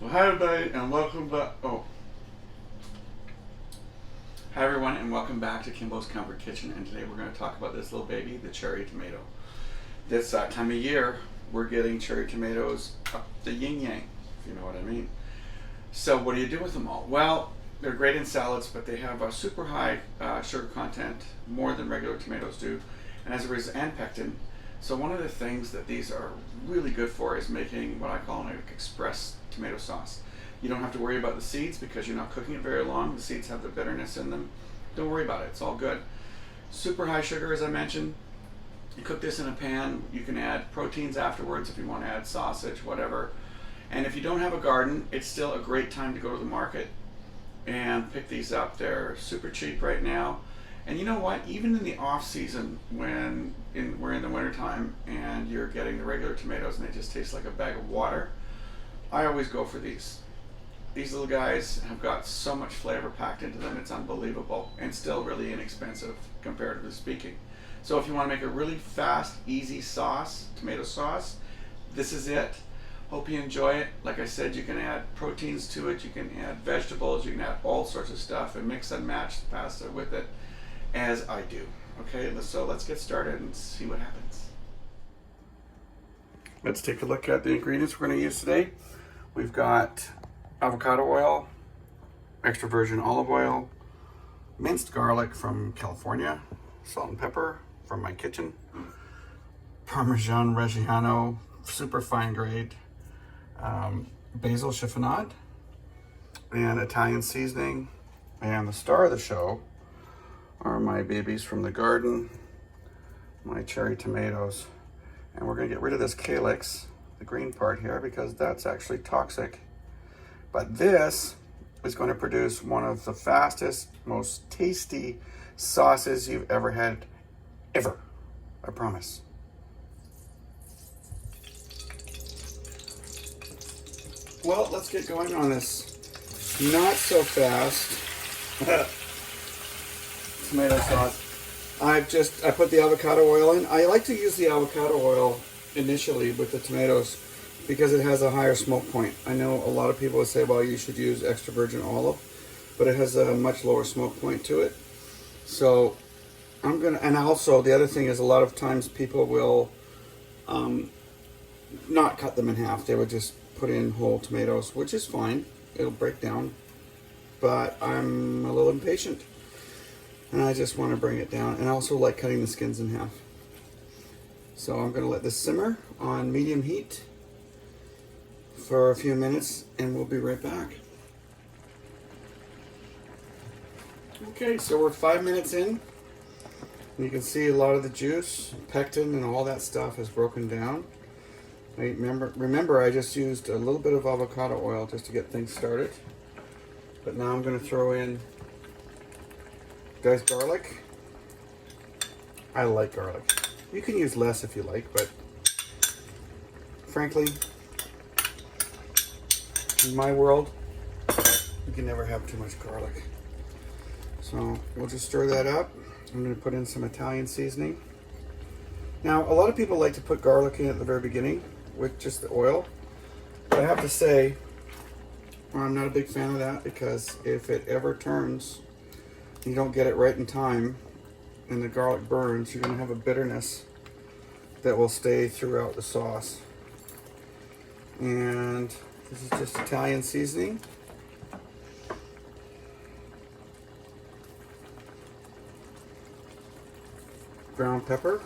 Well, hi everybody, and welcome back. Hi everyone, and welcome back to Kimbo's Comfort Kitchen. And today we're going to talk about this little baby, the cherry tomato. This time of year, we're getting cherry tomatoes up the yin yang, if you know what I mean. So, what do you do with them all? Well, they're great in salads, but they have a super high sugar content, more than regular tomatoes do, and as a result, and pectin. So one of the things that these are really good for is making what I call an express tomato sauce. You don't have to worry about the seeds because you're not cooking it very long. The seeds have the bitterness in them. Don't worry about it, it's all good. Super high sugar, as I mentioned. You cook this in a pan. You can add proteins afterwards if you want to add sausage, whatever. And if you don't have a garden, it's still a great time to go to the market and pick these up. They're super cheap right now. And you know what? Even in the off season, when we're in the winter time and you're getting the regular tomatoes and they just taste like a bag of water, I always go for these. These little guys have got so much flavor packed into them, it's unbelievable, and still really inexpensive comparatively speaking. So if you want to make a really fast, easy sauce, tomato sauce, this is it. Hope you enjoy it. Like I said, you can add proteins to it, you can add vegetables, you can add all sorts of stuff and mix and match the pasta with it, as I do. Okay, so let's get started and see what happens. Let's take a look at the ingredients we're going to use today. We've got avocado oil, extra virgin olive oil, minced garlic from California, salt and pepper from my kitchen, Parmesan Reggiano, super fine grade, basil chiffonade, and Italian seasoning. And the star of the show are my babies from the garden, my cherry tomatoes. And we're going to get rid of this calyx, the green part here, because that's actually toxic. But this is going to produce one of the fastest, most tasty sauces you've ever had, ever. I promise. Well, let's get going on this not so fast tomato sauce. I put the avocado oil in. I like to use the avocado oil initially with the tomatoes because it has a higher smoke point. I know a lot of people would say, well, you should use extra virgin olive, but it has a much lower smoke point to it. So I'm gonna, and also the other thing is a lot of times people will not cut them in half. They would just put in whole tomatoes, which is fine. It'll break down, but I'm a little impatient. And I just want to bring it down. And I also like cutting the skins in half. So I'm going to let this simmer on medium heat for a few minutes and we'll be right back. Okay, so we're 5 minutes in. And you can see a lot of the juice, pectin and all that stuff is broken down. Remember I just used a little bit of avocado oil just to get things started. But now I'm going to throw in diced garlic. I like garlic. You can use less if you like, but frankly, in my world, you can never have too much garlic. So we'll just stir that up. I'm going to put in some Italian seasoning. Now, a lot of people like to put garlic in at the very beginning with just the oil. But I have to say, I'm not a big fan of that because if it ever turns, you don't get it right in time and the garlic burns, you're going to have a bitterness that will stay throughout the sauce. And this is just Italian seasoning. Ground pepper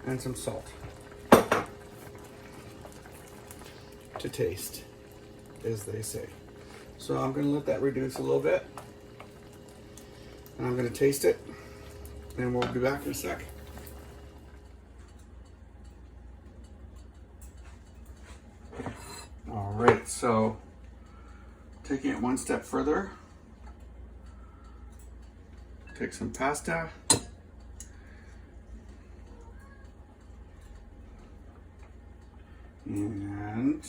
and some salt to taste, as they say. So I'm going to let that reduce a little bit. And I'm going to taste it, and we'll be back in a sec. All right, so taking it one step further, take some pasta, and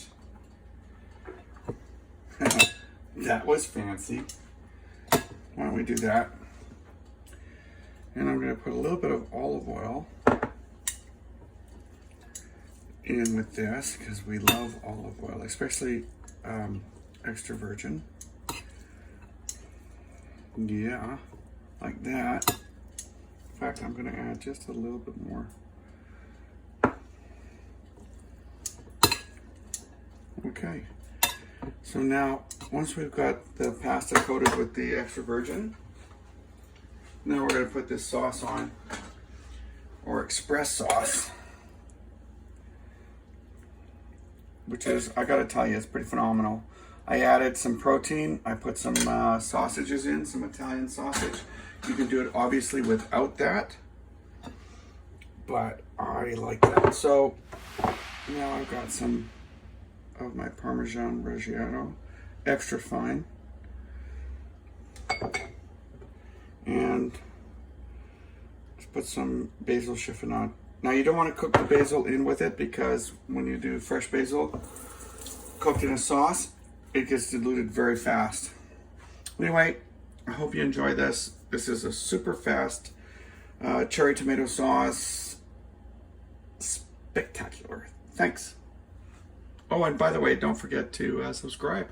that was fancy. Why don't we do that? And I'm going to put a little bit of olive oil in with this because we love olive oil, especially extra virgin. Yeah, like that. In fact, I'm going to add just a little bit more. Okay, so now once we've got the pasta coated with the extra virgin, now we're going to put this sauce on, or express sauce, which is, I gotta tell you, it's pretty phenomenal. I added some protein, I put some sausages in, some Italian sausage. You can do it obviously without that, but I like that. So now I've got some of my Parmesan Reggiano, extra fine. And let's put some basil chiffonade. Now you don't want to cook the basil in with it because when you do fresh basil cooked in a sauce, it gets diluted very fast. Anyway, I hope you enjoy this. This is a super fast cherry tomato sauce. Spectacular. Thanks. Oh, and by the way, don't forget to subscribe.